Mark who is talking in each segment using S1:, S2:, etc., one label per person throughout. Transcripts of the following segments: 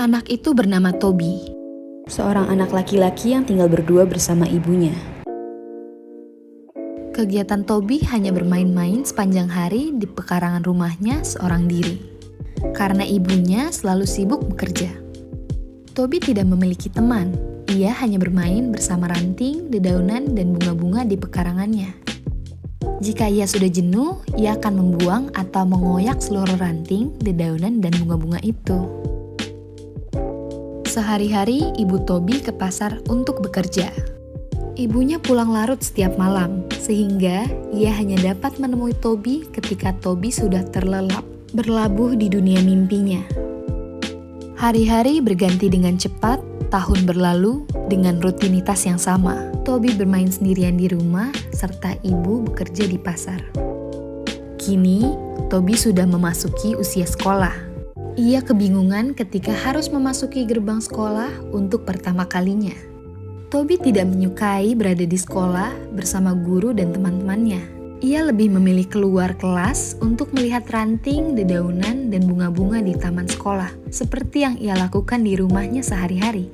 S1: Anak itu bernama Toby,
S2: seorang anak laki-laki yang tinggal berdua bersama ibunya.
S1: Kegiatan Toby hanya bermain-main sepanjang hari di pekarangan rumahnya seorang diri, karena ibunya selalu sibuk bekerja. Toby tidak memiliki teman, ia hanya bermain bersama ranting, dedaunan, dan bunga-bunga di pekarangannya. Jika ia sudah jenuh, ia akan membuang atau mengoyak seluruh ranting, dedaunan, dan bunga-bunga itu. Sehari-hari, ibu Toby ke pasar untuk bekerja. Ibunya pulang larut setiap malam, sehingga ia hanya dapat menemui Toby ketika Toby sudah terlelap, berlabuh di dunia mimpinya. Hari-hari berganti dengan cepat, tahun berlalu dengan rutinitas yang sama. Toby bermain sendirian di rumah, serta ibu bekerja di pasar. Kini, Toby sudah memasuki usia sekolah. Ia kebingungan ketika harus memasuki gerbang sekolah untuk pertama kalinya. Toby tidak menyukai berada di sekolah bersama guru dan teman-temannya. Ia lebih memilih keluar kelas untuk melihat ranting, dedaunan, dan bunga-bunga di taman sekolah, seperti yang ia lakukan di rumahnya sehari-hari.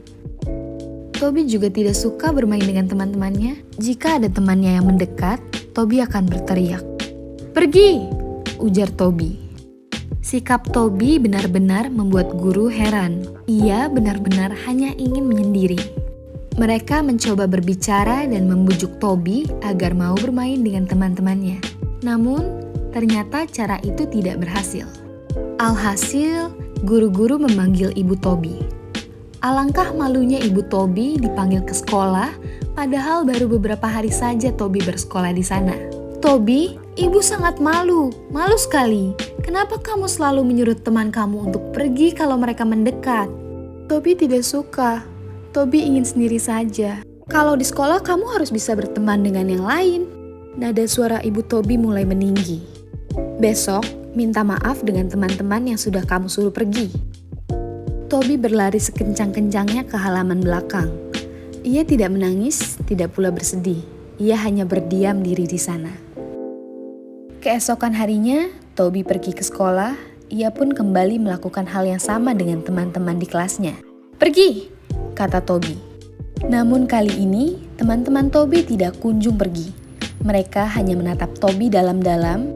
S1: Toby juga tidak suka bermain dengan teman-temannya. Jika ada temannya yang mendekat, Toby akan berteriak, "Pergi!" ujar Toby. Sikap Toby benar-benar membuat guru heran. Ia benar-benar hanya ingin menyendiri. Mereka mencoba berbicara dan membujuk Toby agar mau bermain dengan teman-temannya. Namun, ternyata cara itu tidak berhasil. Alhasil, guru-guru memanggil ibu Toby. Alangkah malunya ibu Toby dipanggil ke sekolah, padahal baru beberapa hari saja Toby bersekolah di sana. "Toby, ibu sangat malu sekali. Kenapa kamu selalu menyuruh teman kamu untuk pergi kalau mereka mendekat?" Toby tidak suka. Toby ingin sendiri saja. "Kalau di sekolah kamu harus bisa berteman dengan yang lain." Nada suara ibu Toby mulai meninggi. "Besok, minta maaf dengan teman-teman yang sudah kamu suruh pergi." Toby berlari sekencang-kencangnya ke halaman belakang. Ia tidak menangis, tidak pula bersedih. Ia hanya berdiam diri di sana. Keesokan harinya, Toby pergi ke sekolah. Ia pun kembali melakukan hal yang sama dengan teman-teman di kelasnya. "Pergi!" kata Toby. Namun kali ini, teman-teman Toby tidak kunjung pergi. Mereka hanya menatap Toby dalam-dalam.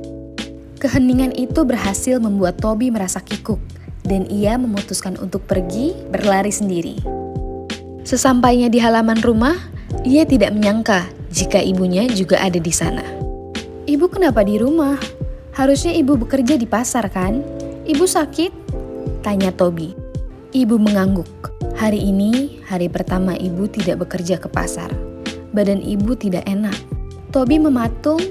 S1: Keheningan itu berhasil membuat Toby merasa kikuk, dan ia memutuskan untuk pergi berlari sendiri. Sesampainya di halaman rumah, ia tidak menyangka jika ibunya juga ada di sana. "Ibu kenapa di rumah? Harusnya ibu bekerja di pasar kan? Ibu sakit?" tanya Toby. Ibu mengangguk. Hari ini hari pertama ibu tidak bekerja ke pasar. Badan ibu tidak enak. Toby mematung,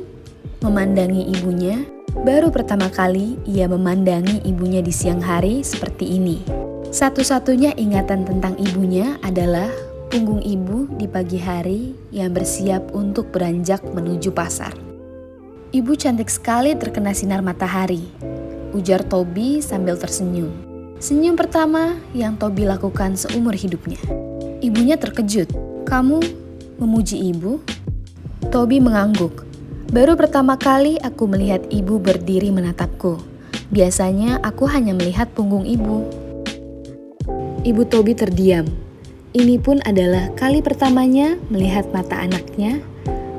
S1: memandangi ibunya. Baru pertama kali ia memandangi ibunya di siang hari seperti ini. Satu-satunya ingatan tentang ibunya adalah punggung ibu di pagi hari yang bersiap untuk beranjak menuju pasar. "Ibu cantik sekali terkena sinar matahari," ujar Toby sambil tersenyum. Senyum pertama yang Toby lakukan seumur hidupnya. Ibunya terkejut. "Kamu memuji ibu?" Toby mengangguk. "Baru pertama kali aku melihat ibu berdiri menatapku. Biasanya aku hanya melihat punggung ibu." Ibu Toby terdiam. Ini pun adalah kali pertamanya melihat mata anaknya.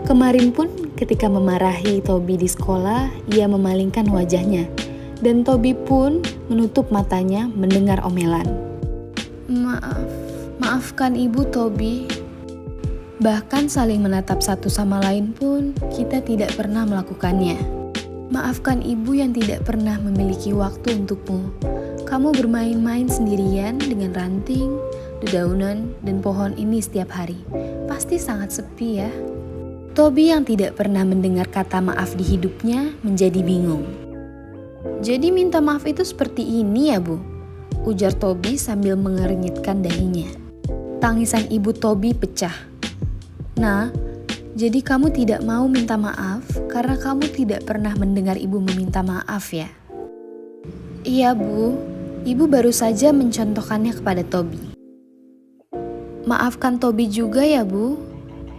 S1: Kemarin pun ketika memarahi Toby di sekolah, ia memalingkan wajahnya. Dan Toby pun menutup matanya mendengar omelan. Maafkan ibu Toby." Bahkan saling menatap satu sama lain pun kita tidak pernah melakukannya. "Maafkan ibu yang tidak pernah memiliki waktu untukmu. Kamu bermain-main sendirian dengan ranting, dedaunan, dan pohon ini setiap hari. Pasti sangat sepi ya." Toby yang tidak pernah mendengar kata maaf di hidupnya menjadi bingung. "Jadi minta maaf itu seperti ini ya, Bu?" ujar Toby sambil mengernyitkan dahinya. Tangisan ibu Toby pecah. "Nah, jadi kamu tidak mau minta maaf karena kamu tidak pernah mendengar ibu meminta maaf ya?" "Iya, Bu. Ibu baru saja mencontohkannya kepada Toby." "Maafkan Toby juga ya, Bu.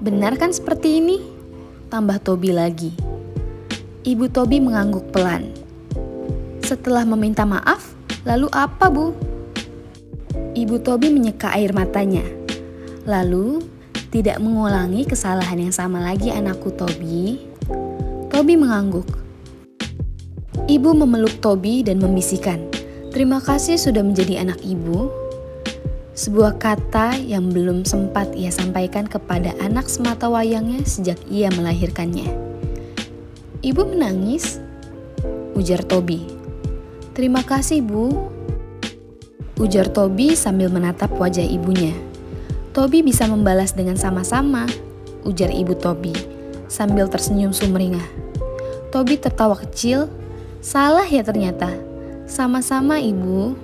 S1: Benar kan seperti ini?" tambah Toby lagi. Ibu Toby mengangguk pelan. "Setelah meminta maaf, lalu apa, Bu?"
S2: Ibu Toby menyeka air matanya. Lalu, tidak mengulangi kesalahan yang sama lagi anakku Toby. Toby mengangguk. Ibu memeluk Toby dan membisikkan, "Terima kasih sudah menjadi anak ibu." Sebuah kata yang belum sempat ia sampaikan kepada anak sematawayangnya sejak ia melahirkannya. "Ibu menangis?" ujar Toby. "Terima kasih, Bu," ujar Toby sambil menatap wajah ibunya. "Toby bisa membalas dengan sama-sama," ujar ibu Toby sambil tersenyum sumringah. Toby tertawa kecil. "Salah ya ternyata. Sama-sama, Ibu."